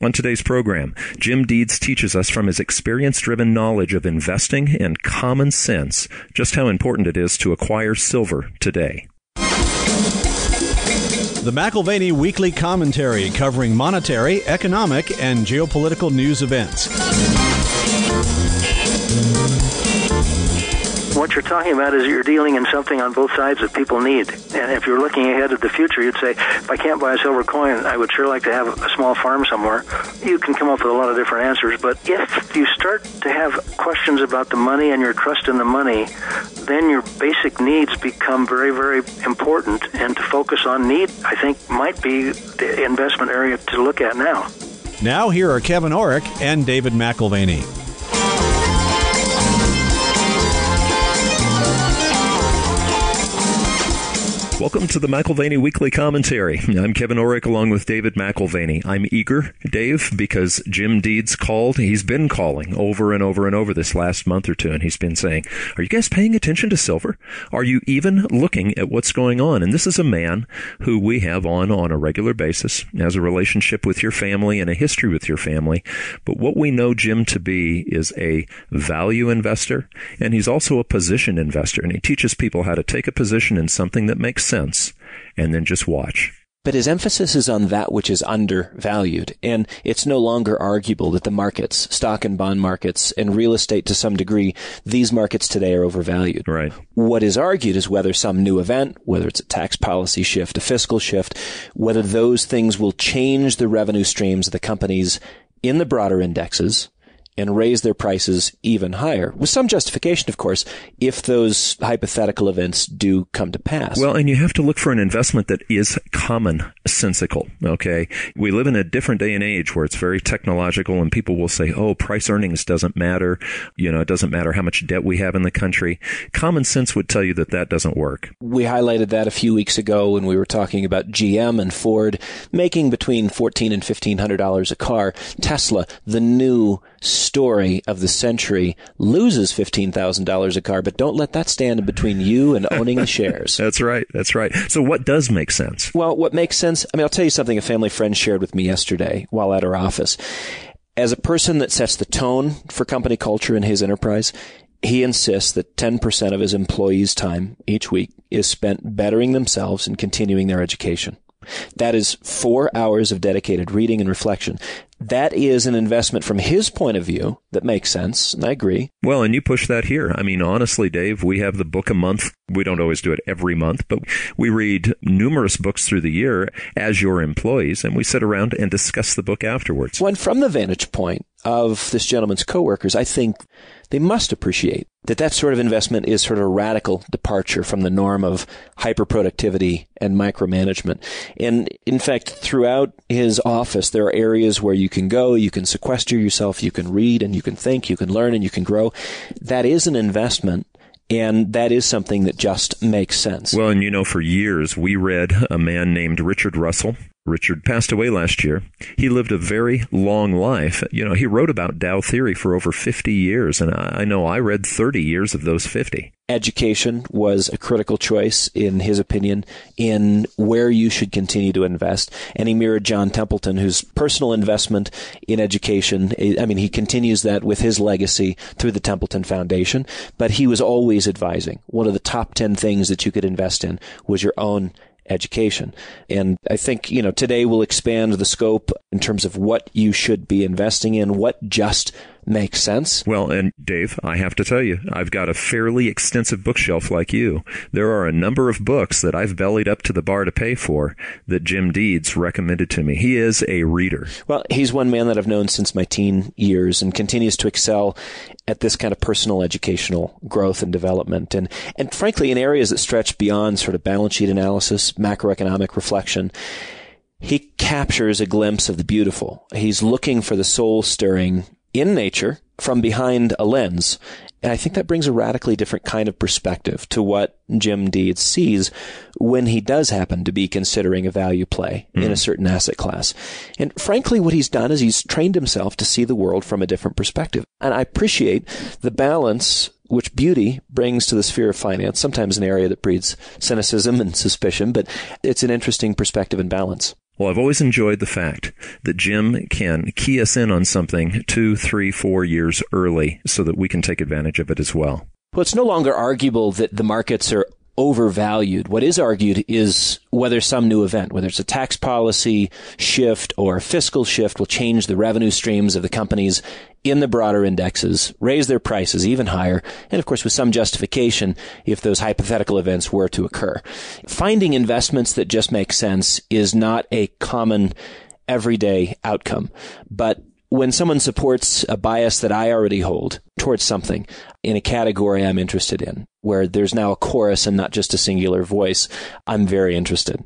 On today's program, Jim Deeds teaches us from his experience-driven knowledge of investing and common sense just how important it is to acquire silver today. The McAlvany Weekly Commentary covering monetary, economic, and geopolitical news events. What you're talking about is you're dealing in something on both sides that people need. And if you're looking ahead at the future, you'd say, if I can't buy a silver coin, I would sure like to have a small farm somewhere. You can come up with a lot of different answers. But if you start to have questions about the money and your trust in the money, then your basic needs become very, very important. And to focus on need, I think, might be the investment area to look at now. Now, here are Kevin Orrick and David McAlvany. Welcome to the McAlvany Weekly Commentary. I'm Kevin Orrick along with David McAlvany. I'm eager, Dave, because Jim Deeds called. He's been calling over and over and over this last month or two, and he's been saying, are you guys paying attention to silver? Are you even looking at what's going on? And this is a man who we have on a regular basis, has a relationship with your family and a history with your family. But what we know Jim to be is a value investor, and he's also a position investor, and he teaches people how to take a position in something that makes sense, and then just watch. But his emphasis is on that which is undervalued, and it's no longer arguable that the markets, stock and bond markets, and real estate to some degree, these markets today are overvalued. Right. What is argued is whether some new event, whether it's a tax policy shift, a fiscal shift, whether those things will change the revenue streams of the companies in the broader indexes and raise their prices even higher, with some justification, of course, if those hypothetical events do come to pass. Well, and you have to look for an investment that is commonsensical, okay? We live in a different day and age where it's very technological, and people will say, oh, price earnings doesn't matter. You know, it doesn't matter how much debt we have in the country. Common sense would tell you that that doesn't work. We highlighted that a few weeks ago when we were talking about GM and Ford making between $1,400 and $1,500 a car. Tesla, the new story of the century, loses $15,000 a car, but don't let that stand in between you and owning the shares. That's right. That's right. So what does make sense? Well, what makes sense, I'll tell you something a family friend shared with me yesterday while at our office. As a person that sets the tone for company culture in his enterprise, he insists that 10% of his employees' time each week is spent bettering themselves and continuing their education. That is 4 hours of dedicated reading and reflection. That is an investment from his point of view that makes sense, and I agree. Well, and you push that here. I mean, honestly, Dave, we have the book a month. We don't always do it every month, but we read numerous books through the year as your employees, and we sit around and discuss the book afterwards. Well, and from the vantage point of this gentleman's coworkers, I think they must appreciate that sort of investment is sort of a radical departure from the norm of hyperproductivity and micromanagement. And in fact, throughout his office, there are areas where you can go, you can sequester yourself, you can read, and you can think, you can learn, and you can grow. That is an investment. And that is something that just makes sense. Well, and you know, for years, we read a man named Richard Russell. Richard passed away last year. He lived a very long life. You know, he wrote about Dow theory for over 50 years, and I know I read 30 years of those 50. Education was a critical choice, in his opinion, in where you should continue to invest. And he mirrored John Templeton, whose personal investment in education, he continues that with his legacy through the Templeton Foundation, but he was always advising. One of the top 10 things that you could invest in was your own education. And I think, today we'll expand the scope in terms of what you should be investing in, what just makes sense. Well, and Dave, I have to tell you, I've got a fairly extensive bookshelf like you. There are a number of books that I've bellied up to the bar to pay for that Jim Deeds recommended to me. He is a reader. Well, he's one man that I've known since my teen years and continues to excel at this kind of personal educational growth and development. And frankly, in areas that stretch beyond sort of balance sheet analysis, macroeconomic reflection, he captures a glimpse of the beautiful. He's looking for the soul-stirring in nature from behind a lens. And I think that brings a radically different kind of perspective to what Jim Deeds sees when he does happen to be considering a value play in a certain asset class. And frankly, what he's done is he's trained himself to see the world from a different perspective. And I appreciate the balance which beauty brings to the sphere of finance, sometimes an area that breeds cynicism and suspicion, but it's an interesting perspective and balance. Well, I've always enjoyed the fact that Jim can key us in on something 2, 3, 4 years early so that we can take advantage of it as well. Well, it's no longer arguable that the markets are overvalued. What is argued is whether some new event, whether it's a tax policy shift or a fiscal shift, will change the revenue streams of the companies in the broader indexes, raise their prices even higher, and of course with some justification if those hypothetical events were to occur. Finding investments that just make sense is not a common everyday outcome, but when someone supports a bias that I already hold towards something in a category I'm interested in, where there's now a chorus and not just a singular voice, I'm very interested.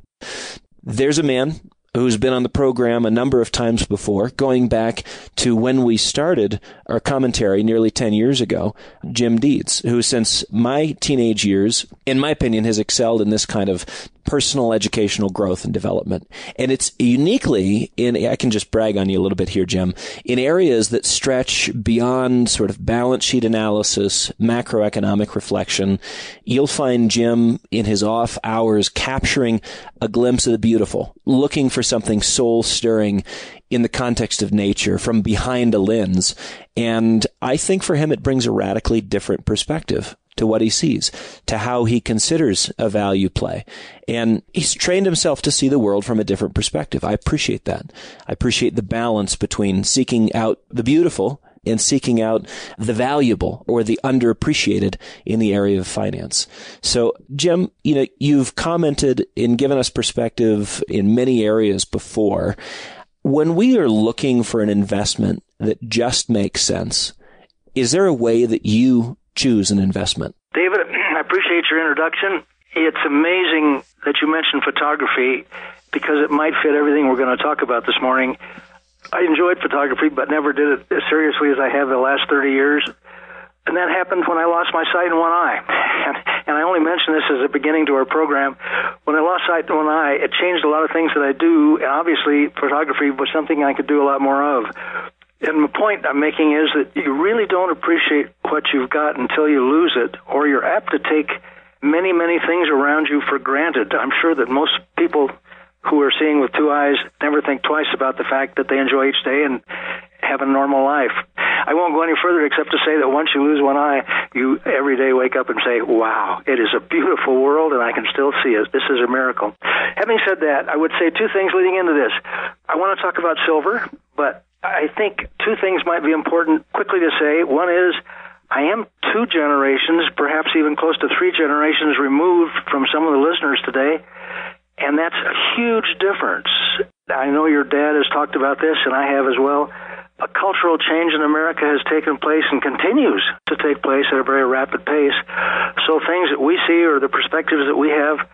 There's a man who's been on the program a number of times before, going back to when we started our commentary nearly 10 years ago, Jim Deeds, who since my teenage years, in my opinion, has excelled in this kind of personal educational growth and development. And it's uniquely I can just brag on you a little bit here, Jim, in areas that stretch beyond sort of balance sheet analysis, macroeconomic reflection. You'll find Jim in his off hours capturing a glimpse of the beautiful, looking for something soul-stirring in the context of nature from behind a lens. And I think for him it brings a radically different perspective to what he sees, to how he considers a value play. And he's trained himself to see the world from a different perspective. I appreciate that. I appreciate the balance between seeking out the beautiful and seeking out the valuable or the underappreciated in the area of finance. So, Jim, you've commented and given us perspective in many areas before. When we are looking for an investment that just makes sense, is there a way that you choose an investment? David, I appreciate your introduction. It's amazing that you mentioned photography because it might fit everything we're going to talk about this morning. I enjoyed photography, but never did it as seriously as I have the last 30 years. And that happened when I lost my sight in one eye. And I only mention this as a beginning to our program. When I lost sight in one eye, it changed a lot of things that I do. And obviously, photography was something I could do a lot more of. And the point I'm making is that you really don't appreciate what you've got until you lose it, or you're apt to take many, many things around you for granted. I'm sure that most people who are seeing with two eyes never think twice about the fact that they enjoy each day and have a normal life. I won't go any further except to say that once you lose one eye, you every day wake up and say, wow, it is a beautiful world and I can still see it. This is a miracle. Having said that, I would say two things leading into this. I want to talk about silver, but I think two things might be important quickly to say. One is I am 2 generations, perhaps even close to 3 generations removed from some of the listeners today, and that's a huge difference. I know your dad has talked about this, and I have as well. A cultural change in America has taken place and continues to take place at a very rapid pace. So things that we see or the perspectives that we have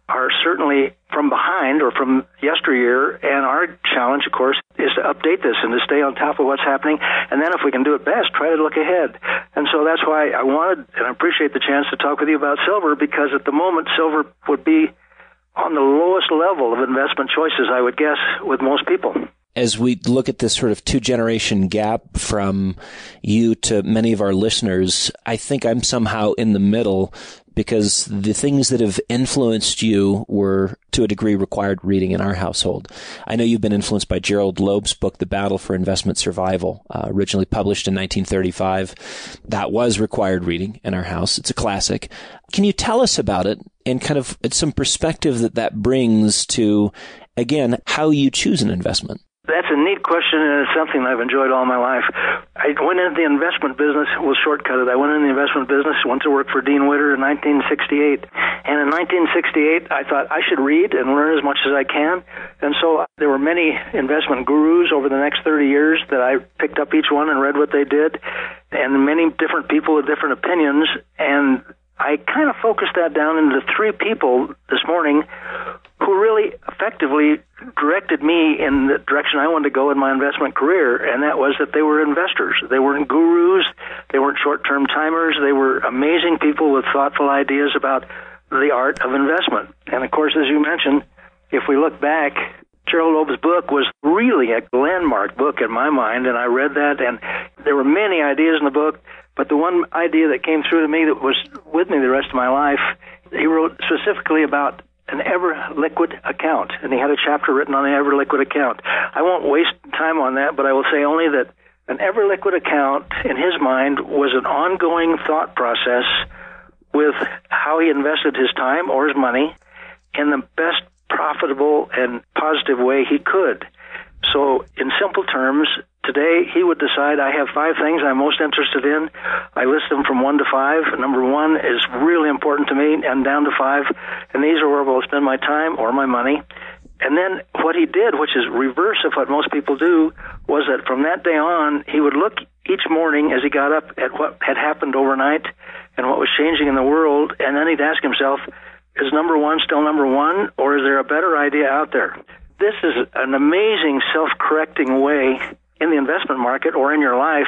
are certainly from behind or from yesteryear, and our challenge, of course, is to update this and to stay on top of what's happening, and then if we can do it best, try to look ahead. And so that's why I wanted, and I appreciate the chance to talk with you about silver, because at the moment, silver would be on the lowest level of investment choices, I would guess, with most people. As we look at this sort of 2-generation gap from you to many of our listeners, I think I'm somehow in the middle, because the things that have influenced you were, to a degree, required reading in our household. I know you've been influenced by Gerald Loeb's book, The Battle for Investment Survival, originally published in 1935. That was required reading in our house. It's a classic. Can you tell us about it and kind of some perspective that brings to, again, how you choose an investment? That's a neat question, and it's something I've enjoyed all my life. I went into the investment business, we'll shortcut it. I went into the investment business, went to work for Dean Witter in 1968. And in 1968, I thought I should read and learn as much as I can. And so there were many investment gurus over the next 30 years that I picked up each one and read what they did, and many different people with different opinions. And I kind of focused that down into 3 people this morning who really effectively directed me in the direction I wanted to go in my investment career, and that was that they were investors. They weren't gurus. They weren't short-term timers. They were amazing people with thoughtful ideas about the art of investment. And, of course, as you mentioned, if we look back, Gerald Loeb's book was really a landmark book in my mind, and I read that, and there were many ideas in the book, but the one idea that came through to me that was with me the rest of my life, he wrote specifically about an ever-liquid account, and he had a chapter written on the ever-liquid account. I won't waste time on that, but I will say only that an ever-liquid account, in his mind, was an ongoing thought process with how he invested his time or his money in the best profitable and positive way he could. So, in simple terms, today he would decide, I have 5 things I'm most interested in. I list them from 1 to 5. Number 1 is really important to me, and down to 5. And these are where I will spend my time or my money. And then what he did, which is reverse of what most people do, was that from that day on, he would look each morning as he got up at what had happened overnight and what was changing in the world, and then he'd ask himself, is number 1 still number 1, or is there a better idea out there? This is an amazing self-correcting way in the investment market or in your life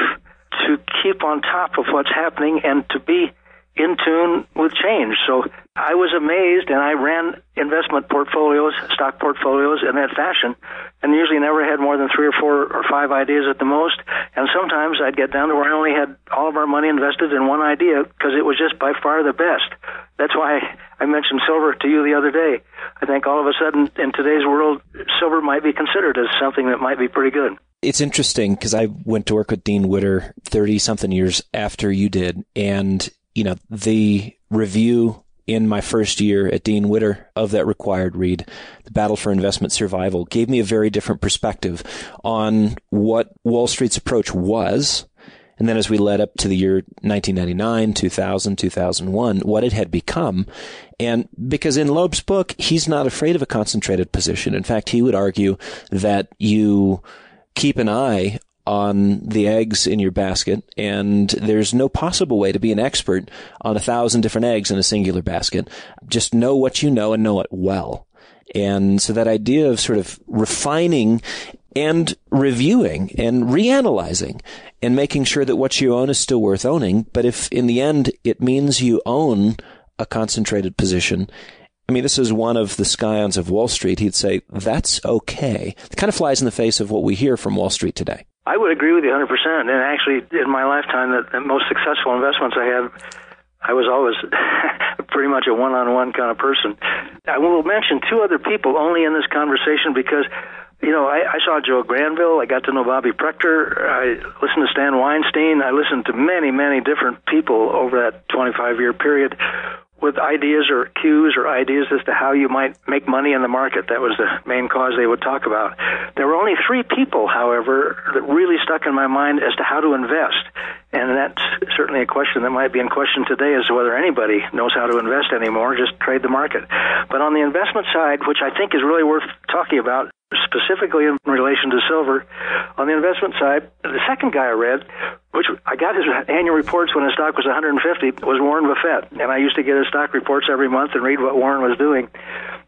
to keep on top of what's happening and to be in tune with change. So I was amazed, and I ran investment portfolios, stock portfolios in that fashion, and usually never had more than 3 or 4 or 5 ideas at the most. And sometimes I'd get down to where I only had all of our money invested in one idea because it was just by far the best. That's why I mentioned silver to you the other day. I think all of a sudden in today's world, silver might be considered as something that might be pretty good. It's interesting because I went to work with Dean Witter 30-something years after you did, and the review in my first year at Dean Witter of that required read, The Battle for Investment Survival, gave me a very different perspective on what Wall Street's approach was. And then as we led up to the year 1999, 2000, 2001, what it had become. And because in Loeb's book, he's not afraid of a concentrated position. In fact, he would argue that you keep an eye on the eggs in your basket, and there's no possible way to be an expert on 1,000 different eggs in a singular basket. Just know what you know and know it well. And so that idea of sort of refining and reviewing and reanalyzing and making sure that what you own is still worth owning, but if in the end it means you own a concentrated position, I mean, this is one of the scions of Wall Street. He'd say, that's okay. It kind of flies in the face of what we hear from Wall Street today. I would agree with you 100%. And actually, in my lifetime, the most successful investments I had, I was always pretty much a one-on-one kind of person. I will mention 2 other people only in this conversation because, I saw Joe Granville. I got to know Bobby Prechter. I listened to Stan Weinstein. I listened to many, many different people over that 25-year period with ideas or cues or ideas as to how you might make money in the market. That was the main cause they would talk about. There were only 3 people, however, that really stuck in my mind as to how to invest. And that's certainly a question that might be in question today as to whether anybody knows how to invest anymore, just trade the market. But on the investment side, which I think is really worth talking about, specifically in relation to silver, on the investment side, the second guy I read, which I got his annual reports when his stock was 150, was Warren Buffett. And I used to get his stock reports every month and read what Warren was doing.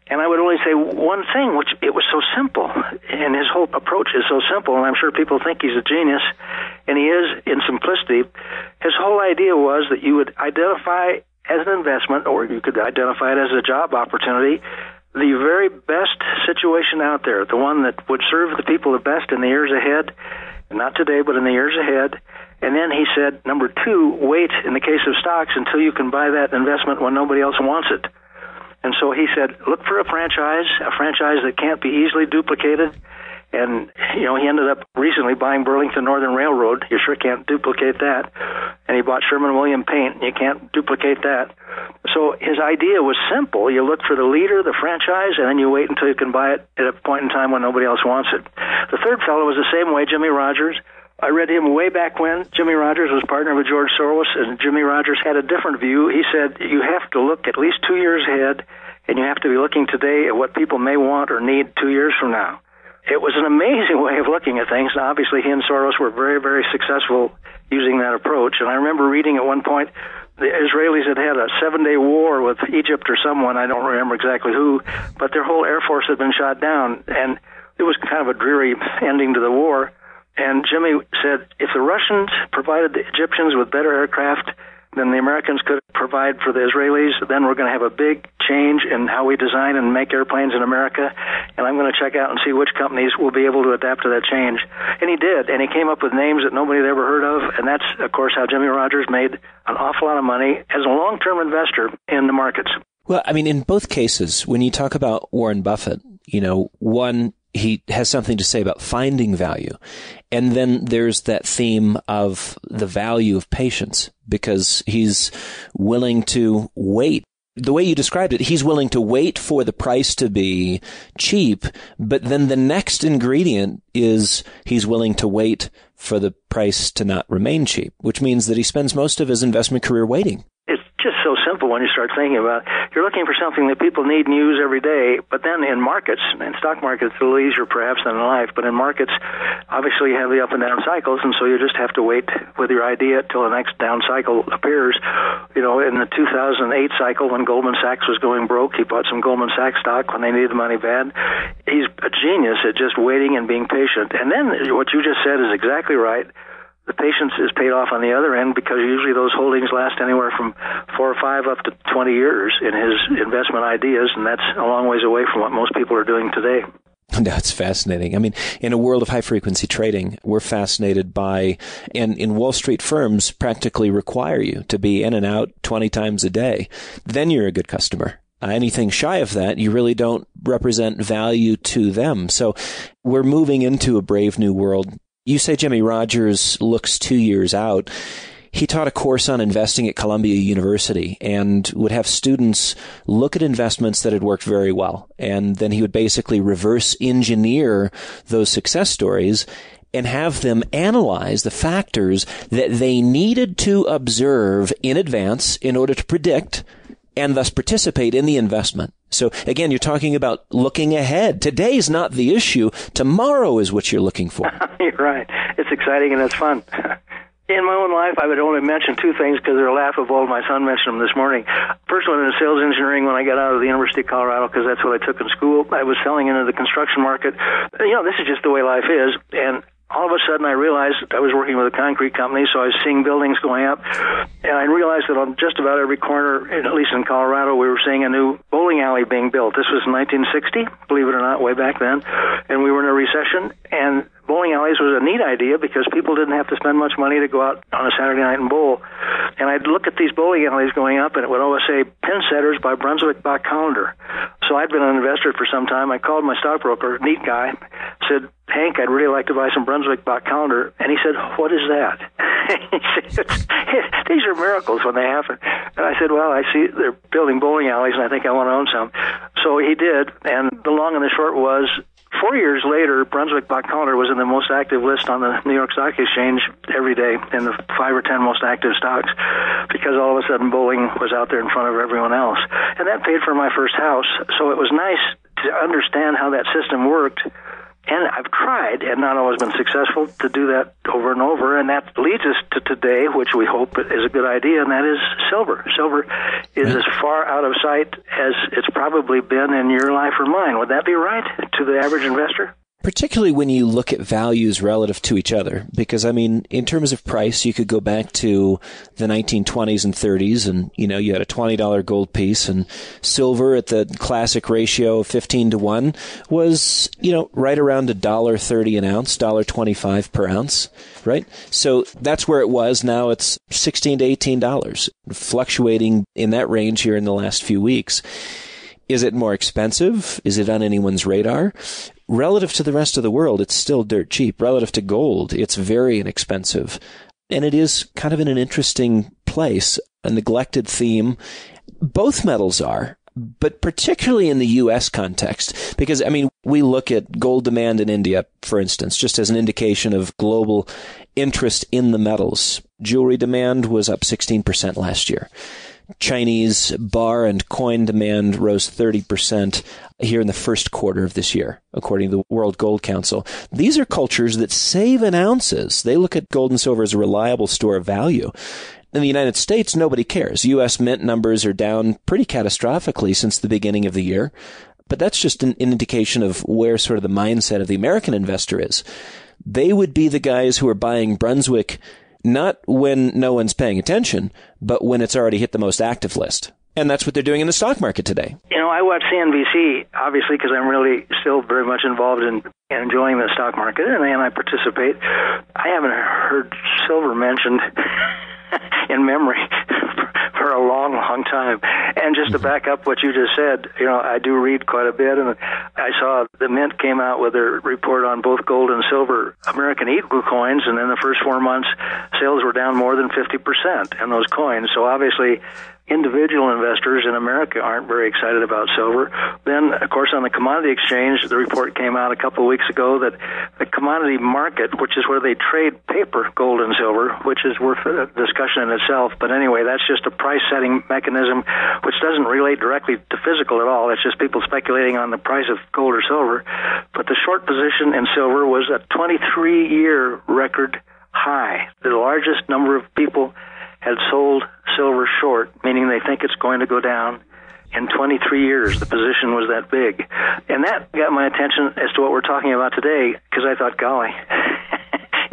And I would only say one thing, which it was so simple, and his whole approach is so simple, and I'm sure people think he's a genius, and he is in simplicity. His whole idea was that you would identify as an investment, or you could identify it as a job opportunity, the very best situation out there, the one that would serve the people the best in the years ahead, and not today, but in the years ahead. And then he said, number 2, wait, in the case of stocks, until you can buy that investment when nobody else wants it. And so he said, look for a franchise that can't be easily duplicated. And, he ended up recently buying Burlington Northern Railroad. You sure can't duplicate that. And he bought Sherman-Williams Paint. You can't duplicate that. So his idea was simple. You look for the leader, the franchise, and then you wait until you can buy it at a point in time when nobody else wants it. The third fellow was the same way, Jimmy Rogers. I read him way back when. Jimmy Rogers was partnered with George Soros, and Jimmy Rogers had a different view. He said you have to look at least 2 years ahead, and you have to be looking today at what people may want or need 2 years from now. It was an amazing way of looking at things, and obviously he and Soros were very, very successful using that approach. And I remember reading at one point the Israelis had a 7-day war with Egypt or someone, I don't remember exactly who, but their whole air force had been shot down, and it was kind of a dreary ending to the war. And Jimmy said, if the Russians provided the Egyptians with better aircraft than the Americans could provide for the Israelis, then we're going to have a big change in how we design and make airplanes in America, and I'm going to check out and see which companies will be able to adapt to that change. And he did, and he came up with names that nobody had ever heard of, and that's, of course, how Jimmy Rogers made an awful lot of money as a long-term investor in the markets. Well, I mean, in both cases, when you talk about Warren Buffett, one, he has something to say about finding value. And then there's that theme of the value of patience, because he's willing to wait. The way you described it, he's willing to wait for the price to be cheap, but then the next ingredient is he's willing to wait for the price to not remain cheap, which means that he spends most of his investment career waiting. It's just so simple when you start thinking about it. You're looking for something that people need and use every day, but then in markets, in stock markets, it's a little easier perhaps than in life, but in markets, obviously you have the up and down cycles, and so you just have to wait with your idea till the next down cycle appears. In the 2008 cycle, when Goldman Sachs was going broke, he bought some Goldman Sachs stock when they needed the money bad. He's a genius at just waiting and being patient. And then what you just said is exactly right. The patience is paid off on the other end, because usually those holdings last anywhere from 4 or 5 up to 20 years in his investment ideas, and that's a long ways away from what most people are doing today. No, it's fascinating. I mean, in a world of high-frequency trading, we're fascinated by, and in Wall Street firms practically require you to be in and out 20 times a day. Then you're a good customer. Anything shy of that, you really don't represent value to them. So we're moving into a brave new world. You say Jimmy Rogers looks 2 years out. He taught a course on investing at Columbia University and would have students look at investments that had worked very well. And then he would basically reverse engineer those success stories and have them analyze the factors that they needed to observe in advance in order to predict and thus participate in the investment. So again, you're talking about looking ahead. Today's not the issue. Tomorrow is what you're looking for. You're right. It's exciting and it's fun. In my own life, I would only mention 2 things because they're laughable. My son mentioned them this morning. First one is sales engineering. When I got out of the University of Colorado, because that's what I took in school, I was selling into the construction market. This is just the way life is. And all of a sudden, I realized I was working with a concrete company, so I was seeing buildings going up. And I realized that on just about every corner, at least in Colorado, we were seeing a new bowling alley being built. This was in 1960, believe it or not, way back then. And we were in a recession. And bowling alleys was a neat idea because people didn't have to spend much money to go out on a Saturday night and bowl. And I'd look at these bowling alleys going up, and it would always say, Pin Setters by Brunswick Bach Calendar. So I'd been an investor for some time. I called my stockbroker, neat guy, said, Hank, I'd really like to buy some Brunswick Bach Calendar. And he said, what is that? He said, these are miracles when they happen. And I said, well, I see they're building bowling alleys, and I think I want to own some. So he did, and the long and the short was, 4 years later, Brunswick Bach Calendar was in the most active list on the New York Stock Exchange every day in the 5 or 10 most active stocks, because all of a sudden bowling was out there in front of everyone else. And that paid for my first house. So it was nice to understand how that system worked. And I've tried, and not always been successful, to do that over and over, and that leads us to today, which we hope is a good idea, and that is silver. Silver is as far out of sight as it's probably been in your life or mine. Would that be right to the average investor? Particularly when you look at values relative to each other. Because, I mean, in terms of price, you could go back to the 1920s and 30s and, you had a $20 gold piece, and silver at the classic ratio of 15-1 was, right around $1.30 an ounce, $1.25 per ounce, right? So that's where it was. Now it's $16 to $18, fluctuating in that range here in the last few weeks. Is it more expensive? Is it on anyone's radar? Relative to the rest of the world, it's still dirt cheap. Relative to gold, it's very inexpensive. And it is kind of in an interesting place, a neglected theme. Both metals are, but particularly in the U.S. context. Because, we look at gold demand in India, for instance, just as an indication of global interest in the metals. Jewelry demand was up 16% last year. Chinese bar and coin demand rose 30% here in the first quarter of this year, according to the World Gold Council. These are cultures that save in ounces. They look at gold and silver as a reliable store of value. In the United States, nobody cares. U.S. mint numbers are down pretty catastrophically since the beginning of the year. But that's just an indication of where sort of the mindset of the American investor is. They would be the guys who are buying Brunswick not when no one's paying attention, but when it's already hit the most active list. And that's what they're doing in the stock market today. I watch CNBC, obviously, because I'm really still very much involved in enjoying the stock market, and I participate. I haven't heard silver mentioned in memory for a long, long time. And just to back up what you just said, I do read quite a bit, and I saw the Mint came out with a report on both gold and silver American Eagle coins, and in the first 4 months, sales were down more than 50% in those coins. So obviously, individual investors in America aren't very excited about silver. Then, of course, on the commodity exchange, the report came out a couple of weeks ago that the commodity market, which is where they trade paper, gold and silver, which is worth a discussion in itself. But anyway, that's just a price-setting mechanism which doesn't relate directly to physical at all. It's just people speculating on the price of gold or silver. But the short position in silver was a 23-year record high. The largest number of people had sold silver short, meaning they think it's going to go down. In 23 years, the position was that big. And that got my attention as to what we're talking about today, because I thought, golly,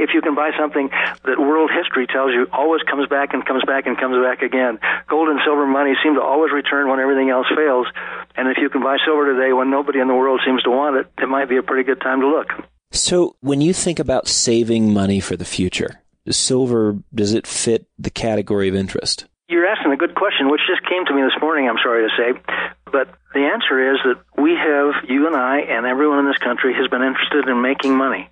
if you can buy something that world history tells you always comes back and comes back and comes back again, gold and silver money seem to always return when everything else fails. And if you can buy silver today when nobody in the world seems to want it, it might be a pretty good time to look. So when you think about saving money for the future, silver, does it fit the category of interest? You're asking a good question, which just came to me this morning, I'm sorry to say. But the answer is that you and I, and everyone in this country has been interested in making money.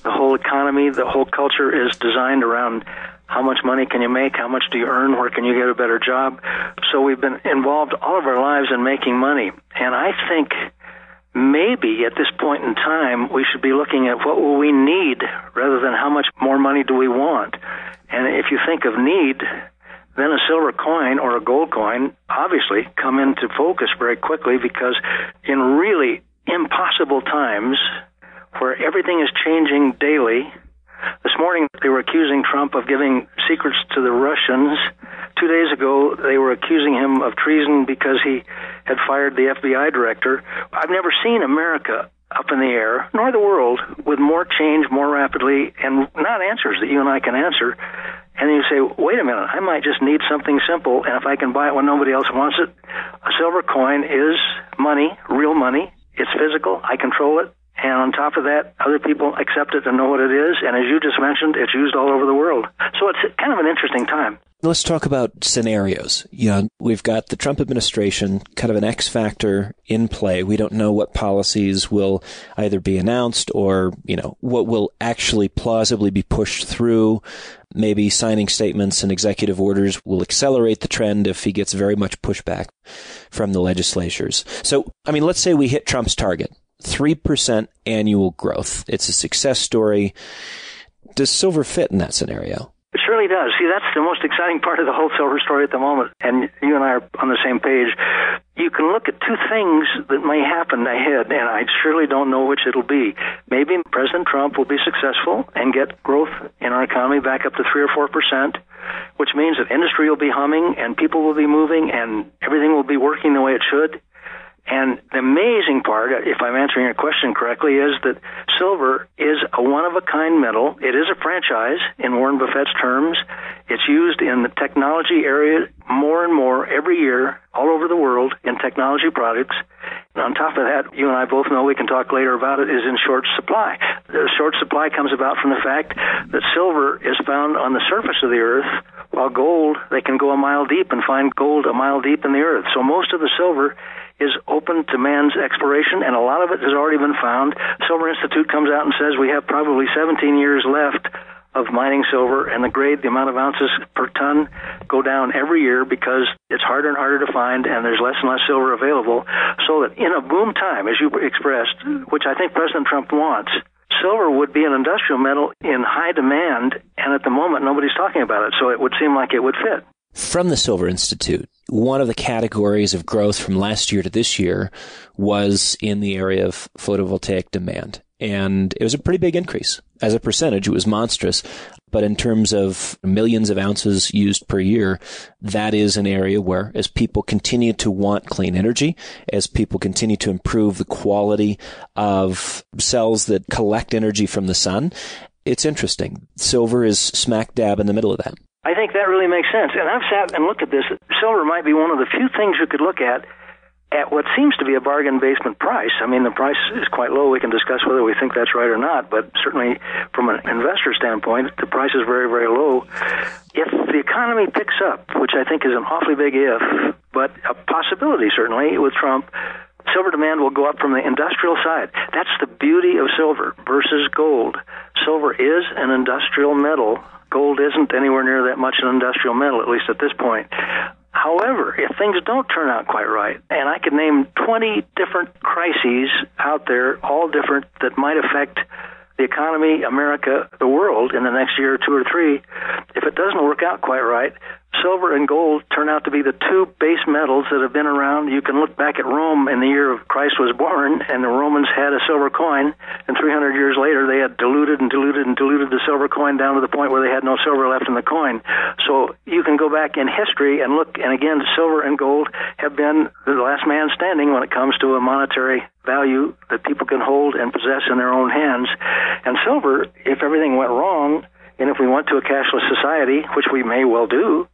The whole economy, the whole culture is designed around how much money can you make, how much do you earn, where can you get a better job. So we've been involved all of our lives in making money. And I think maybe at this point in time, we should be looking at what will we need rather than how much more money do we want. And if you think of need, then a silver coin or a gold coin obviously come into focus very quickly, because in really impossible times where everything is changing daily. This morning they were accusing Trump of giving secrets to the Russians. 2 days ago they were accusing him of treason because he had fired the FBI director. I've never seen America up in the air, nor the world, with more change more rapidly, and not answers that you and I can answer. And you say, wait a minute, I might just need something simple, and if I can buy it when nobody else wants it, a silver coin is money, real money. It's physical. I control it. And on top of that, other people accept it and know what it is. And as you just mentioned, it's used all over the world. So it's kind of an interesting time. Let's talk about scenarios. We've got the Trump administration, kind of an X factor in play. We don't know what policies will either be announced or, what will actually plausibly be pushed through. Maybe signing statements and executive orders will accelerate the trend if he gets very much pushback from the legislatures. So, let's say we hit Trump's target. 3% annual growth. It's a success story. Does silver fit in that scenario? It surely does. See, that's the most exciting part of the whole silver story at the moment, and you and I are on the same page. You can look at two things that may happen ahead, and I surely don't know which it'll be. Maybe President Trump will be successful and get growth in our economy back up to 3 or 4%, which means that industry will be humming and people will be moving and everything will be working the way it should. And the amazing part, if I'm answering your question correctly, is that silver is a one-of-a-kind metal. It is a franchise in Warren Buffett's terms. It's used in the technology area more and more every year all over the world in technology products. And on top of that, you and I both know, we can talk later about it, is in short supply. The short supply comes about from the fact that silver is found on the surface of the earth, while gold, they can go a mile deep and find gold a mile deep in the earth. So most of the silver is open to man's exploration, and a lot of it has already been found. Silver Institute comes out and says we have probably 17 years left of mining silver, and the grade, the amount of ounces per ton, go down every year because it's harder and harder to find, and there's less and less silver available. So that in a boom time, as you expressed, which I think President Trump wants, silver would be an industrial metal in high demand, and at the moment nobody's talking about it, so it would seem like it would fit. From the Silver Institute, one of the categories of growth from last year to this year was in the area of photovoltaic demand. And it was a pretty big increase. As a percentage, it was monstrous. But in terms of millions of ounces used per year, that is an area where, as people continue to want clean energy, as people continue to improve the quality of cells that collect energy from the sun, it's interesting. Silver is smack dab in the middle of that. I think that really makes sense. And I've sat and looked at this. Silver might be one of the few things you could look at at what seems to be a bargain basement price. I mean, the price is quite low. We can discuss whether we think that's right or not, but certainly from an investor standpoint, the price is very, very low. If the economy picks up, which I think is an awfully big if, but a possibility certainly with Trump, silver demand will go up from the industrial side. That's the beauty of silver versus gold. Silver is an industrial metal. Gold isn't anywhere near that much an industrial metal, at least at this point. However, if things don't turn out quite right, and I could name 20 different crises out there, all different, that might affect the economy, America, the world in the next year or two or three, if it doesn't work out quite right, silver and gold turn out to be the two base metals that have been around. You can look back at Rome in the year of Christ was born, and the Romans had a silver coin, and 300 years later they had diluted the silver coin down to the point where they had no silver left in the coin. So you can go back in history and look, and again, silver and gold have been the last man standing when it comes to a monetary value that people can hold and possess in their own hands. And silver, if everything went wrong, and if we went to a cashless society, which we may well do,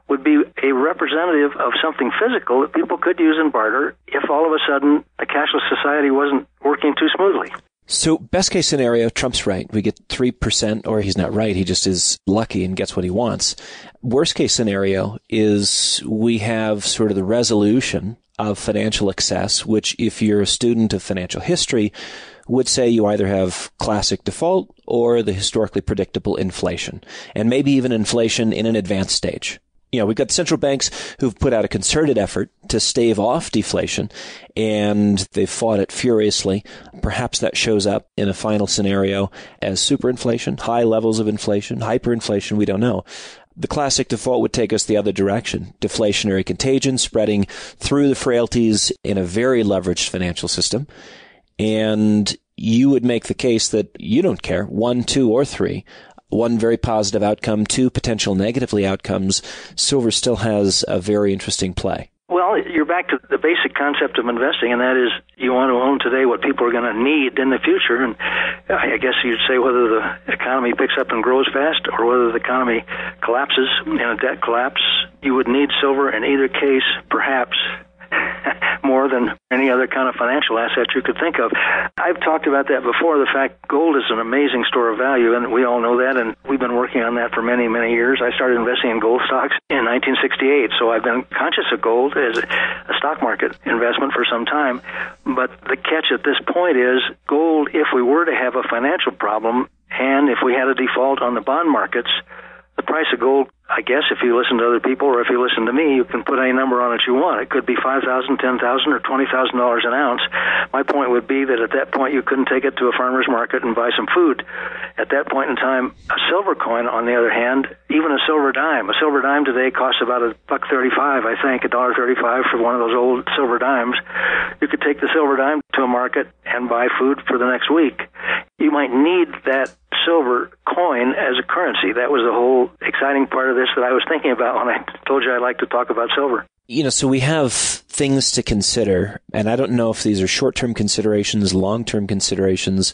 would be a representative of something physical that people could use in barter if all of a sudden a cashless society wasn't working too smoothly. So best case scenario, Trump's right. We get 3%, or he's not right. He just is lucky and gets what he wants. Worst case scenario is we have sort of the resolution of financial excess, which if you're a student of financial history, would say you either have classic default or the historically predictable inflation, and maybe even inflation in an advanced stage. You know, we've got central banks who've put out a concerted effort to stave off deflation, and they've fought it furiously. Perhaps that shows up in a final scenario as superinflation, high levels of inflation, hyperinflation, we don't know. The classic default would take us the other direction. Deflationary contagion spreading through the frailties in a very leveraged financial system. And you would make the case that you don't care, 1, 2, or 3. One very positive outcome, 2 potential negatively outcomes. Silver still has a very interesting play. Well, you're back to the basic concept of investing, and that is you want to own today what people are going to need in the future. And I guess you'd say whether the economy picks up and grows fast or whether the economy collapses in a debt collapse, you would need silver in either case, perhaps more than any other kind of financial asset you could think of. I've talked about that before, the fact gold is an amazing store of value, and we all know that, and we've been working on that for many, many years. I started investing in gold stocks in 1968, so I've been conscious of gold as a stock market investment for some time. But the catch at this point is gold, if we were to have a financial problem, and if we had a default on the bond markets, the price of gold, I guess, if you listen to other people or if you listen to me, you can put any number on it you want. It could be $5,000, $10,000, or $20,000 an ounce. My point would be that at that point you couldn't take it to a farmer's market and buy some food. At that point in time, a silver coin, on the other hand, even a silver dime today costs about $1.35, I think, $1.35 for one of those old silver dimes. You could take the silver dime to a market and buy food for the next week. You might need that silver coin as a currency. That was the whole exciting part of this that I was thinking about when I told you I'd like to talk about silver. You know, so we have things to consider, and I don't know if these are short-term considerations, long-term considerations.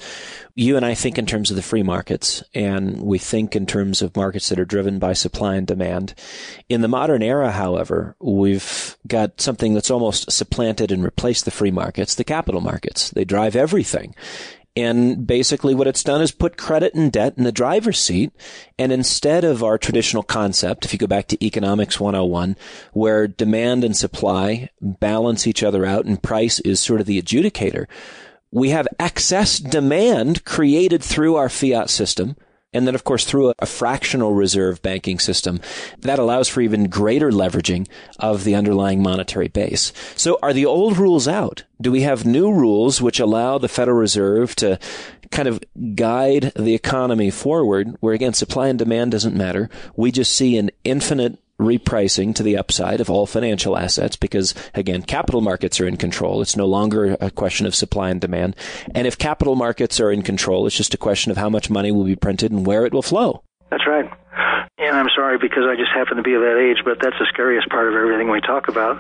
You and I think in terms of the free markets, and we think in terms of markets that are driven by supply and demand. In the modern era, however, we've got something that's almost supplanted and replaced the free markets, the capital markets. They drive everything. And basically what it's done is put credit and debt in the driver's seat. And instead of our traditional concept, if you go back to Economics 101, where demand and supply balance each other out and price is sort of the adjudicator, we have excess demand created through our fiat system. And then, of course, through a fractional reserve banking system that allows for even greater leveraging of the underlying monetary base. So are the old rules out? Do we have new rules which allow the Federal Reserve to kind of guide the economy forward, where, again, supply and demand doesn't matter? We just see an infinite repricing to the upside of all financial assets because, again, capital markets are in control. It's no longer a question of supply and demand. And if capital markets are in control, it's just a question of how much money will be printed and where it will flow. That's right. And I'm sorry because I just happen to be of that age, but that's the scariest part of everything we talk about,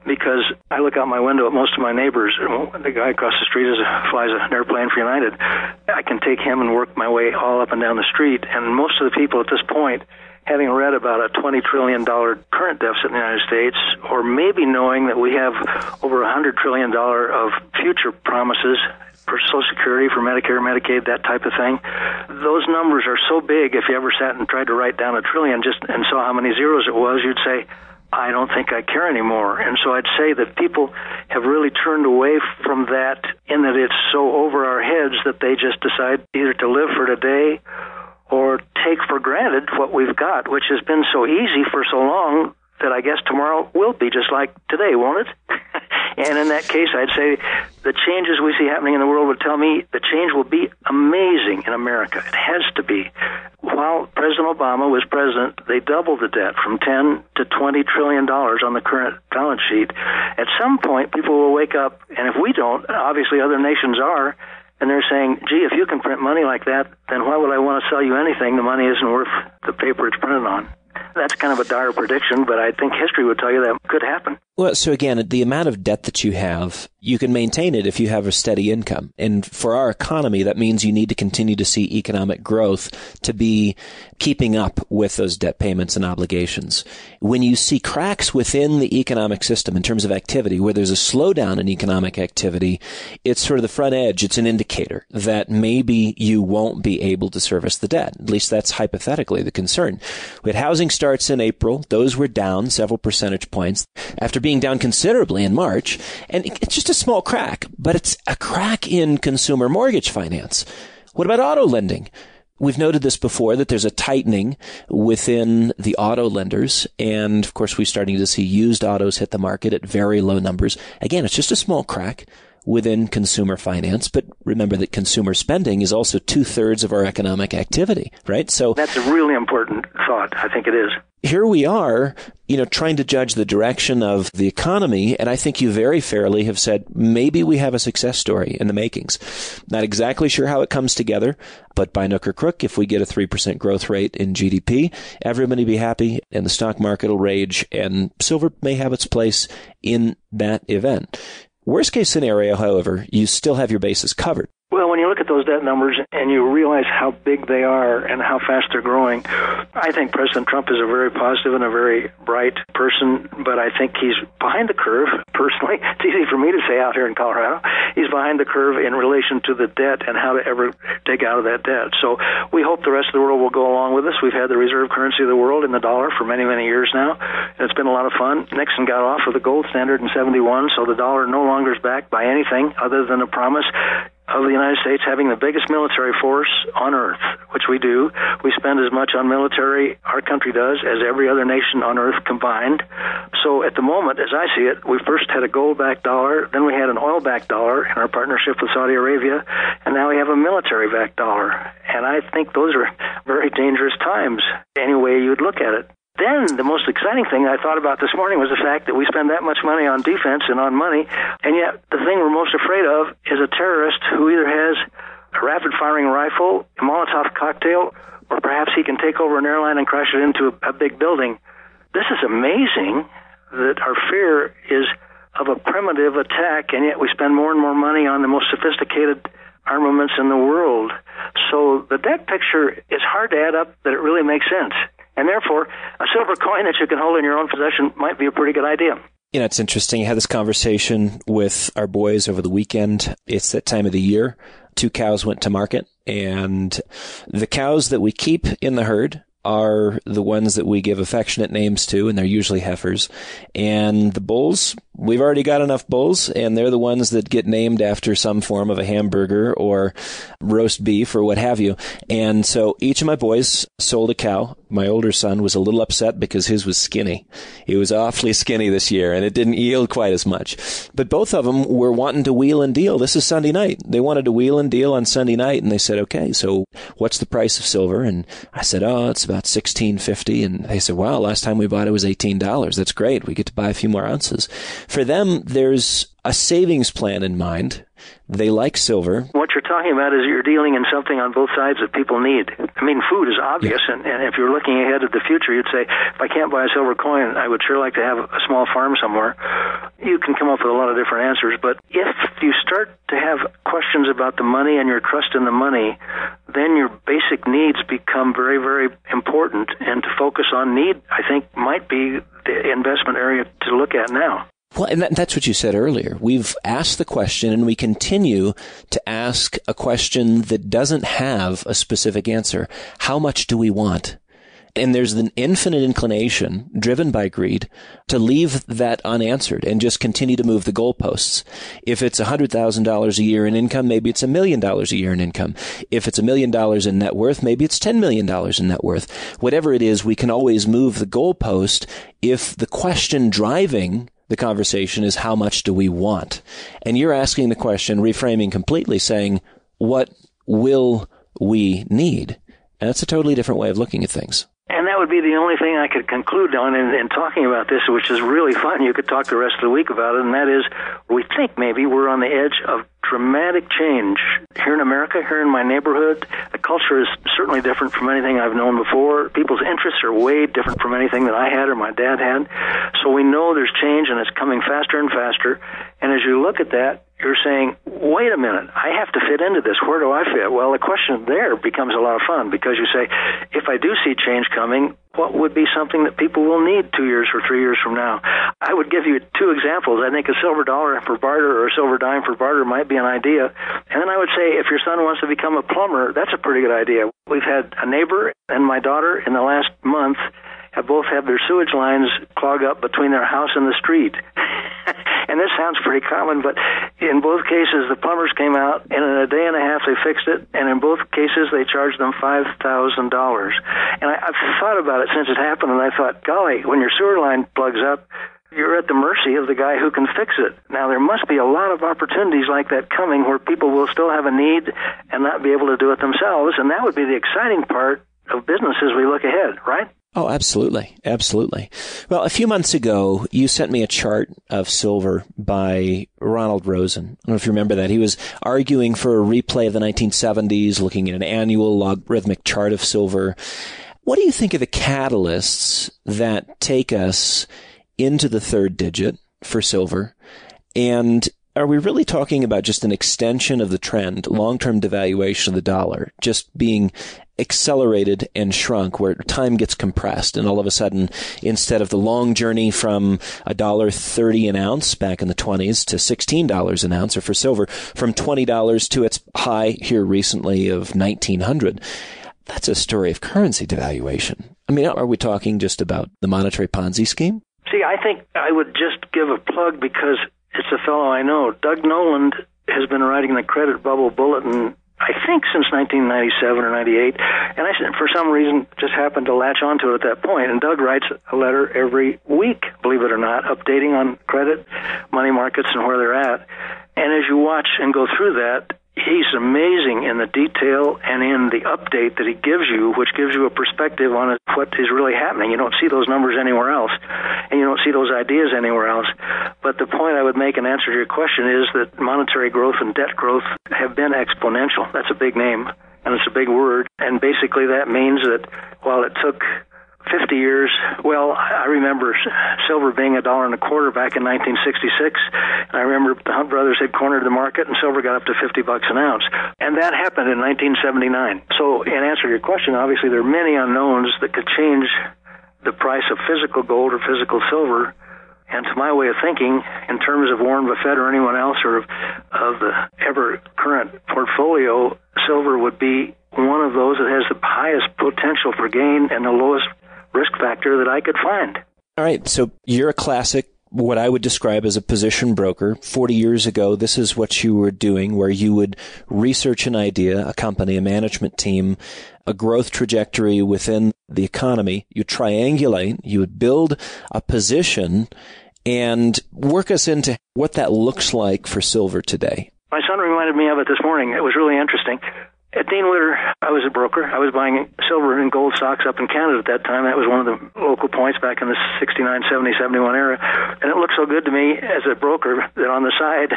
because I look out my window at most of my neighbors. The guy across the street flies an airplane for United. I can take him and work my way all up and down the street, and most of the people at this point having read about a $20 trillion current deficit in the United States, or maybe knowing that we have over $100 trillion of future promises for Social Security, for Medicare, Medicaid, that type of thing. Those numbers are so big, if you ever sat and tried to write down $1 trillion and saw how many zeros it was, you'd say, I don't think I care anymore. And so I'd say that people have really turned away from that, in that it's so over our heads that they just decide either to live for today or take for granted what we've got, which has been so easy for so long that I guess tomorrow will be just like today, won't it? And in that case, I'd say the changes we see happening in the world would tell me the change will be amazing in America. It has to be. While President Obama was president, they doubled the debt from $10 to $20 trillion on the current balance sheet. At some point, people will wake up, and if we don't, obviously other nations are, and they're saying, gee, if you can print money like that, then why would I want to sell you anything? The money isn't worth the paper it's printed on. That's kind of a dire prediction, but I think history would tell you that could happen. Well, so again, the amount of debt that you have, you can maintain it if you have a steady income. And for our economy, that means you need to continue to see economic growth to be keeping up with those debt payments and obligations. When you see cracks within the economic system in terms of activity, where there's a slowdown in economic activity, it's sort of the front edge. It's an indicator that maybe you won't be able to service the debt. At least that's hypothetically the concern. We had housing starts in April. Those were down several percentage points after being down considerably in March. And it's just a small crack, but it's a crack in consumer mortgage finance. What about auto lending? We've noted this before, that there's a tightening within the auto lenders. And of course, we're starting to see used autos hit the market at very low numbers. Again, it's just a small crack within consumer finance. But remember that consumer spending is also 2/3 of our economic activity, right? So that's a really important thought. I think it is. Here we are, trying to judge the direction of the economy, and I think you very fairly have said maybe we have a success story in the makings. Not exactly sure how it comes together, but by nook or crook, if we get a 3% growth rate in GDP, everybody will be happy, and the stock market will rage, and silver may have its place in that event. Worst case scenario, however, you still have your bases covered. Well, when you look at those debt numbers and you realize how big they are and how fast they're growing, I think President Trump is a very positive and a very bright person, but I think he's behind the curve, personally. It's easy for me to say out here in Colorado. He's behind the curve in relation to the debt and how to ever take out of that debt. So we hope the rest of the world will go along with us. We've had the reserve currency of the world in the dollar for many, many years now, and it's been a lot of fun. Nixon got off with the gold standard in 1971, so the dollar no longer is backed by anything other than a promise of the United States having the biggest military force on earth, which we do. We spend as much on military, our country does, as every other nation on earth combined. So at the moment, as I see it, we first had a gold-backed dollar, then we had an oil-backed dollar in our partnership with Saudi Arabia, and now we have a military-backed dollar. And I think those are very dangerous times, any way you'd look at it. Then the most exciting thing I thought about this morning was the fact that we spend that much money on defense and on money, and yet the thing we're most afraid of is a terrorist who either has a rapid-firing rifle, a Molotov cocktail, or perhaps he can take over an airline and crash it into a big building. This is amazing that our fear is of a primitive attack, and yet we spend more and more money on the most sophisticated armaments in the world. So the debt picture is hard to add up that it really makes sense. And therefore, a silver coin that you can hold in your own possession might be a pretty good idea. It's interesting. I had this conversation with our boys over the weekend. It's that time of the year. 2 cows went to market, and the cows that we keep in the herd are the ones that we give affectionate names to, and they're usually heifers. And the bulls, we've already got enough bulls, and they're the ones that get named after some form of a hamburger or roast beef or what have you. And so each of my boys sold a cow. My older son was a little upset because his was skinny. He was awfully skinny this year, and it didn't yield quite as much. But both of them were wanting to wheel and deal. This is Sunday night. They wanted to wheel and deal on Sunday night, and they said, okay, so what's the price of silver? And I said, it's about $16.50. And they said, wow, last time we bought it was $18. That's great. We get to buy a few more ounces. For them, there's a savings plan in mind. They like silver. What you're talking about is you're dealing in something on both sides that people need. I mean, food is obvious, yeah. And if you're looking ahead at the future, you'd say, if I can't buy a silver coin, I would sure like to have a small farm somewhere. You can come up with a lot of different answers, but if you start to have questions about the money and your trust in the money, then your basic needs become very, very important. important, and to focus on need, I think, might be the investment area to look at now. Well, and that's what you said earlier. We've asked the question, and we continue to ask a question that doesn't have a specific answer. How much do we want? And there's an infinite inclination, driven by greed, to leave that unanswered and just continue to move the goalposts. If it's $100,000 a year in income, maybe it's $1 million a year in income. If it's $1 million in net worth, maybe it's $10 million in net worth. Whatever it is, we can always move the goalpost if the question driving the conversation is how much do we want? And you're asking the question, reframing completely, saying, what will we need? And that's a totally different way of looking at things. And that would be the only thing I could conclude on in talking about this, which is really fun. You could talk the rest of the week about it, and that is, we think maybe we're on the edge of dramatic change. Here in America, here in my neighborhood, the culture is certainly different from anything I've known before. People's interests are way different from anything that I had or my dad had. So we know there's change, and it's coming faster and faster. And as you look at that, you're saying, wait a minute, I have to fit into this. Where do I fit? Well, the question there becomes a lot of fun, because you say, if I do see change coming, what would be something that people will need 2 years or 3 years from now? I would give you two examples. I think a silver dollar for barter or a silver dime for barter might be an idea. And then I would say, if your son wants to become a plumber, that's a pretty good idea. We've had a neighbor and my daughter in the last month have both had their sewage lines clog up between their house and the street. And this sounds pretty common, but in both cases, the plumbers came out, and in a day and a half, they fixed it, and in both cases, they charged them $5,000. And I've thought about it since it happened, and I thought, golly, when your sewer line plugs up, you're at the mercy of the guy who can fix it. Now, there must be a lot of opportunities like that coming where people will still have a need and not be able to do it themselves, and that would be the exciting part of business as we look ahead, right? Oh, absolutely. Absolutely. Well, a few months ago, you sent me a chart of silver by Ronald Rosen. I don't know if you remember that. He was arguing for a replay of the 1970s, looking at an annual logarithmic chart of silver. What do you think of the catalysts that take us into the third digit for silver? And are we really talking about just an extension of the trend, long-term devaluation of the dollar, just being accelerated and shrunk, where time gets compressed, and all of a sudden, instead of the long journey from $1.30 an ounce back in the 20s to $16 an ounce, or for silver, from $20 to its high here recently of $1,900, that's a story of currency devaluation. I mean, are we talking just about the monetary Ponzi scheme? See, I think I would just give a plug because it's a fellow I know. Doug Noland has been writing the Credit Bubble Bulletin, I think, since 1997 or 98, and I, for some reason, just happened to latch onto it at that point. And Doug writes a letter every week, believe it or not, updating on credit, money markets, and where they're at. And as you watch and go through that, he's amazing in the detail and in the update that he gives you, which gives you a perspective on what is really happening. You don't see those numbers anywhere else, and you don't see those ideas anywhere else. But the point I would make in answer to your question is that monetary growth and debt growth have been exponential. That's a big name, and it's a big word. And basically that means that while it took 50 years, well, I remember silver being $1.25 back in 1966. I remember the Hunt brothers had cornered the market and silver got up to $50 an ounce. And that happened in 1979. So in answer to your question, obviously there are many unknowns that could change the price of physical gold or physical silver. And to my way of thinking, in terms of Warren Buffett or anyone else, or of the ever-current portfolio, silver would be one of those that has the highest potential for gain and the lowest risk factor that I could find. All right. So you're a classic, what I would describe as a position broker. 40 years ago, this is what you were doing, where you would research an idea, a company, a management team, a growth trajectory within the economy. You triangulate, you would build a position and work us into what that looks like for silver today. My son reminded me of it this morning. It was really interesting. At Dean Witter, I was a broker. I was buying silver and gold stocks up in Canada at that time. That was one of the local points back in the 69, 70, 71 era. And it looked so good to me as a broker that on the side,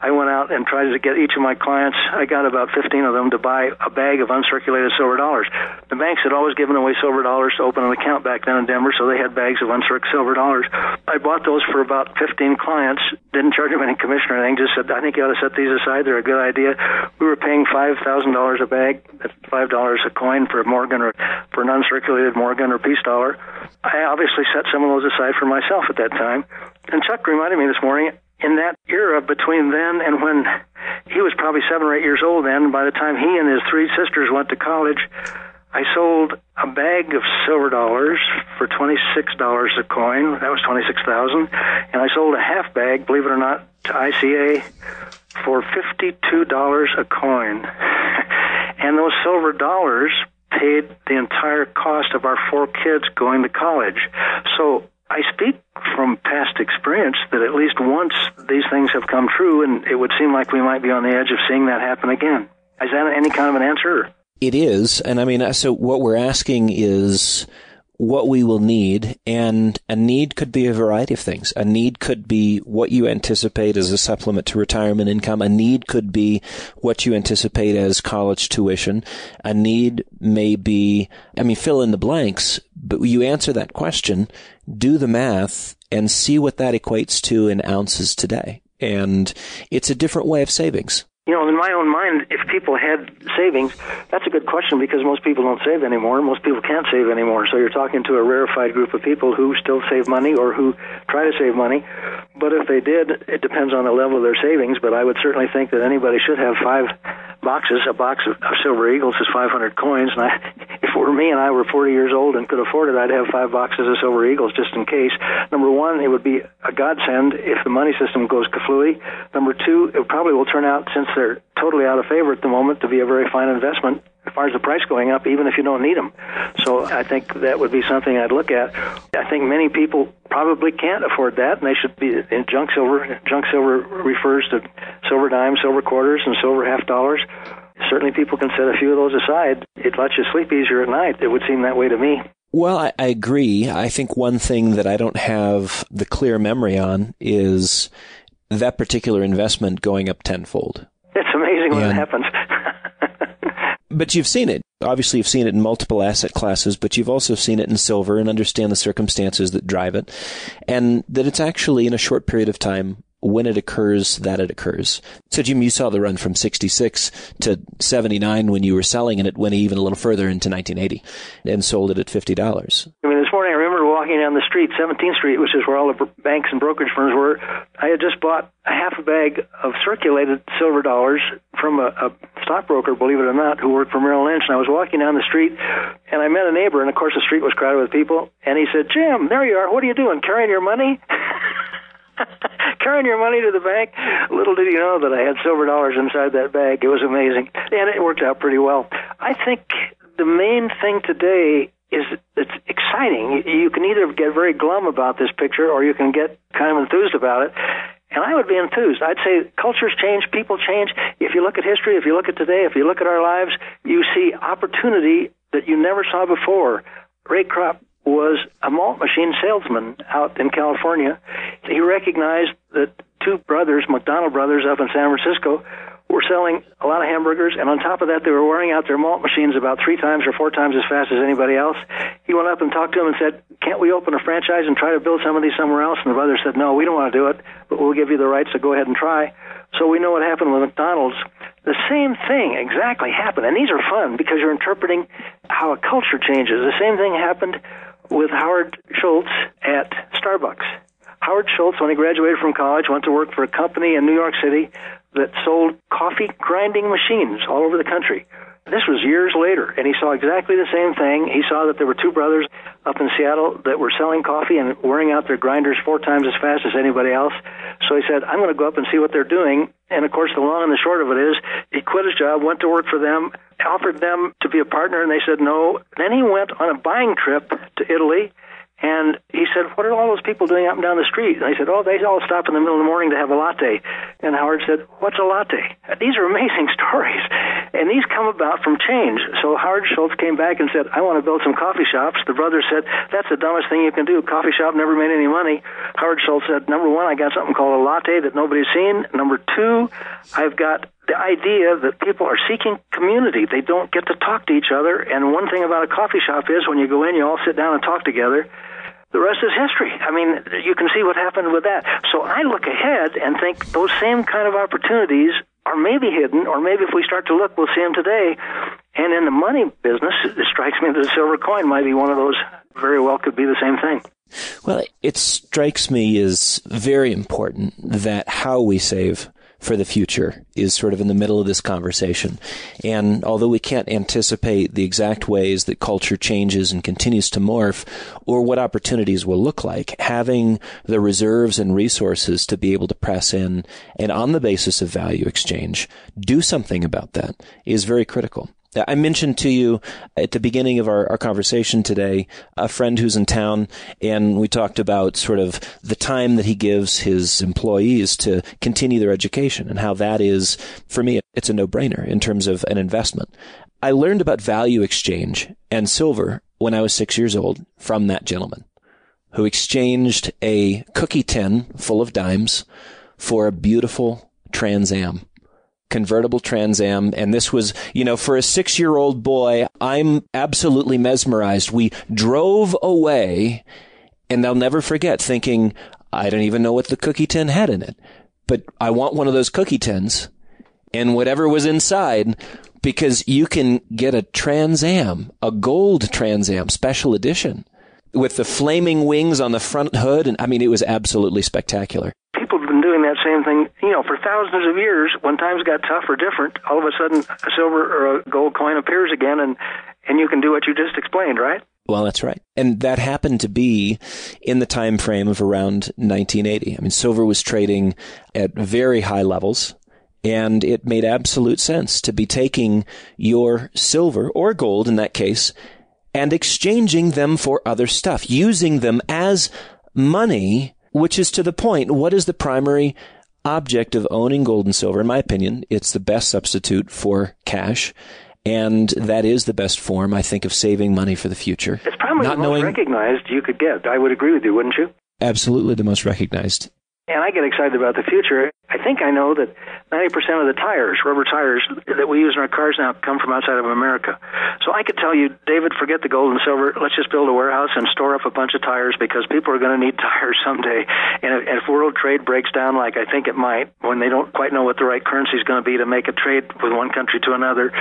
I went out and tried to get each of my clients, I got about 15 of them to buy a bag of uncirculated silver dollars. The banks had always given away silver dollars to open an account back then in Denver, so they had bags of uncirculated silver dollars. I bought those for about 15 clients, didn't charge them any commission or anything, just said, I think you ought to set these aside, they're a good idea. We were paying $5,000 a bag, that's $5 a coin for a Morgan or for an uncirculated Morgan or peace dollar. I obviously set some of those aside for myself at that time. And Chuck reminded me this morning, in that era between then and when he was probably 7 or 8 years old then, by the time he and his 3 sisters went to college, I sold a bag of silver dollars for $26 a coin. That was $26,000. And I sold a half bag, believe it or not, to ICA for $52 a coin. And those silver dollars paid the entire cost of our 4 kids going to college. So I speak from past experience that at least once these things have come true, and it would seem like we might be on the edge of seeing that happen again. Is that any kind of an answer? It is. And I mean, so what we're asking is what we will need, and a need could be a variety of things. A need could be what you anticipate as a supplement to retirement income. A need could be what you anticipate as college tuition. A need may be, fill in the blanks, but you answer that question, do the math, and see what that equates to in ounces today. And it's a different way of savings. You know, in my own mind, if people had savings, that's a good question because most people don't save anymore. Most people can't save anymore. So you're talking to a rarefied group of people who still save money or who try to save money. But if they did, it depends on the level of their savings. But I would certainly think that anybody should have 5 boxes. A box of Silver Eagles is 500 coins. And if it were me and I were 40 years old and could afford it, I'd have 5 boxes of Silver Eagles just in case. Number one, it would be a godsend if the money system goes kaflooey. Number two, it probably will turn out, since they're totally out of favor at the moment, to be a very fine investment as far as the price going up, even if you don't need them. So I think that would be something I'd look at. I think many people probably can't afford that, and they should be in junk silver. Junk silver refers to silver dimes, silver quarters, and silver half dollars. Certainly people can set a few of those aside. It lets you sleep easier at night. It would seem that way to me. Well, I agree. I think one thing that I don't have the clear memory on is that particular investment going up tenfold. It's amazing when it happens. But you've seen it. Obviously, you've seen it in multiple asset classes, but you've also seen it in silver and understand the circumstances that drive it. And that it's actually in a short period of time, when it occurs, that it occurs. So, Jim, you saw the run from 66 to 79 when you were selling, and it went even a little further into 1980 and sold it at $50. This morning I remember walking down the street, 17th Street, which is where all the banks and brokerage firms were. I had just bought a half a bag of circulated silver dollars from a stockbroker, believe it or not, who worked for Merrill Lynch. And I was walking down the street, and I met a neighbor, and of course the street was crowded with people. And he said, "Jim, there you are. What are you doing, carrying your money?" Carrying your money to the bank. Little did he know that I had silver dollars inside that bag. It was amazing. And it worked out pretty well. I think the main thing today is it's exciting. You can either get very glum about this picture or you can get kind of enthused about it. And I would be enthused. I'd say cultures change, people change. If you look at history, if you look at today, if you look at our lives, you see opportunity that you never saw before. Ray Kroc was a malt machine salesman out in California. He recognized that 2 brothers, McDonald brothers up in San Francisco, were selling a lot of hamburgers, and on top of that, they were wearing out their malt machines about 3 times or 4 times as fast as anybody else. He went up and talked to them and said, "Can't we open a franchise and try to build some of these somewhere else?" And the brothers said, "No, we don't want to do it, but we'll give you the rights to go ahead and try." So we know what happened with McDonald's. The same thing exactly happened, and these are fun because you're interpreting how a culture changes. The same thing happened with Howard Schultz at Starbucks. Howard Schultz, when he graduated from college, went to work for a company in New York City that sold coffee grinding machines all over the country. This was years later, and he saw exactly the same thing. He saw that there were 2 brothers up in Seattle that were selling coffee and wearing out their grinders 4 times as fast as anybody else. So he said, "I'm going to go up and see what they're doing." And, of course, the long and the short of it is he quit his job, went to work for them, offered them to be a partner, and they said no. Then he went on a buying trip to Italy And he said, what are all those people doing up and down the street? And I said, oh, they all stop in the middle of the morning to have a latte. And Howard said, what's a latte? These are amazing stories. And these come about from change. So Howard Schultz came back and said, I want to build some coffee shops. The brothers said, that's the dumbest thing you can do. Coffee shop never made any money. Howard Schultz said, number one, I got something called a latte that nobody's seen. Number two, I've got the idea that people are seeking community. They don't get to talk to each other. And one thing about a coffee shop is when you go in, you all sit down and talk together. The rest is history. I mean, you can see what happened with that. So I look ahead and think those same kind of opportunities are maybe hidden, or maybe if we start to look, we'll see them today. And in the money business, it strikes me that a silver coin might be one of those. Very well could be the same thing. Well, it strikes me as very important that how we save for the future is sort of in the middle of this conversation. And although we can't anticipate the exact ways that culture changes and continues to morph, or what opportunities will look like, having the reserves and resources to be able to press in and on the basis of value exchange, do something about that is very critical. I mentioned to you at the beginning of our conversation today a friend who's in town, and we talked about sort of the time that he gives his employees to continue their education and how that is, for me, it's a no-brainer in terms of an investment. I learned about value exchange and silver when I was 6 years old from that gentleman who exchanged a cookie tin full of dimes for a beautiful Trans Am. Convertible Trans Am, and this was, for a 6-year-old boy, I'm absolutely mesmerized. We drove away, and I'll never forget thinking, I don't even know what the cookie tin had in it, but I want one of those cookie tins, and whatever was inside, because you can get a Trans Am, a gold Trans Am, special edition, with the flaming wings on the front hood, and I mean, it was absolutely spectacular. People have been doing that same thing, for thousands of years. When times got tough or different, all of a sudden a silver or a gold coin appears again, and you can do what you just explained, right? Well, that's right. And that happened to be in the time frame of around 1980. I mean, silver was trading at very high levels, and it made absolute sense to be taking your silver, or gold in that case, and exchanging them for other stuff, using them as money, which is to the point. What is the primary object of owning gold and silver? In my opinion, it's the best substitute for cash, and that is the best form, I think, of saving money for the future. It's probably the most recognized you could get. I would agree with you, wouldn't you? Absolutely the most recognized. And I get excited about the future. I think I know that 90% of the tires, rubber tires, that we use in our cars now come from outside of America. So I could tell you, David, forget the gold and silver. Let's just build a warehouse and store up a bunch of tires, because people are going to need tires someday. And if world trade breaks down like I think it might, when they don't quite know what the right currency is going to be to make a trade with one country to another,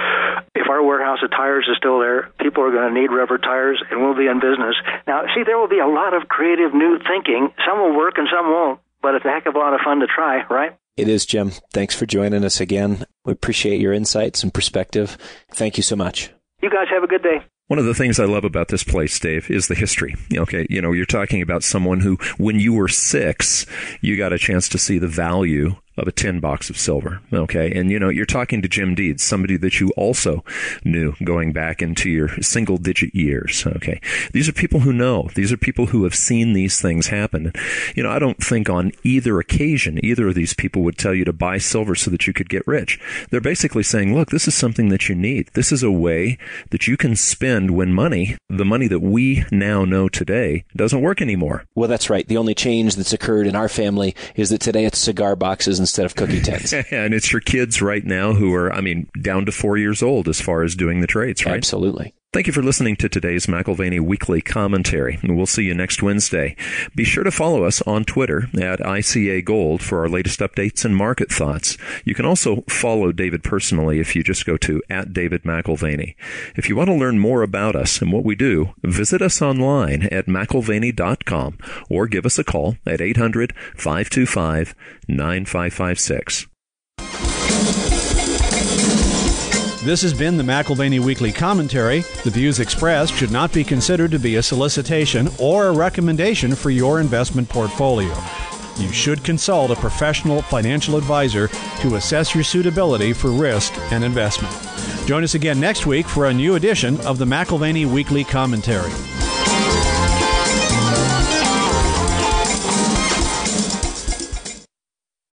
if our warehouse of tires is still there, people are going to need rubber tires, and we'll be in business. Now, see, there will be a lot of creative new thinking. Some will work and some won't. But it's a heck of a lot of fun to try, right? It is, Jim. Thanks for joining us again. We appreciate your insights and perspective. Thank you so much. You guys have a good day. One of the things I love about this place, Dave, is the history. Okay, you're talking about someone who, when you were 6, you got a chance to see the value of a tin box of silver. Okay. And, you're talking to Jim Deeds, somebody that you also knew going back into your single digit years. Okay. These are people who know. These are people who have seen these things happen. I don't think on either occasion, either of these people would tell you to buy silver so that you could get rich. They're basically saying, look, this is something that you need. This is a way that you can spend when the money that we now know today, doesn't work anymore. Well, that's right. The only change that's occurred in our family is that today it's cigar boxes instead of cookie tins. And it's your kids right now who are, down to 4 years old as far as doing the trades, right? Absolutely. Thank you for listening to today's McAlvany Weekly Commentary, and we'll see you next Wednesday. Be sure to follow us on Twitter at ICA Gold for our latest updates and market thoughts. You can also follow David personally if you just go to @DavidMcAlvany. If you want to learn more about us and what we do, visit us online at McAlvany.com or give us a call at 800-525-9556. This has been the McAlvany Weekly Commentary. The views expressed should not be considered to be a solicitation or a recommendation for your investment portfolio. You should consult a professional financial advisor to assess your suitability for risk and investment. Join us again next week for a new edition of the McAlvany Weekly Commentary.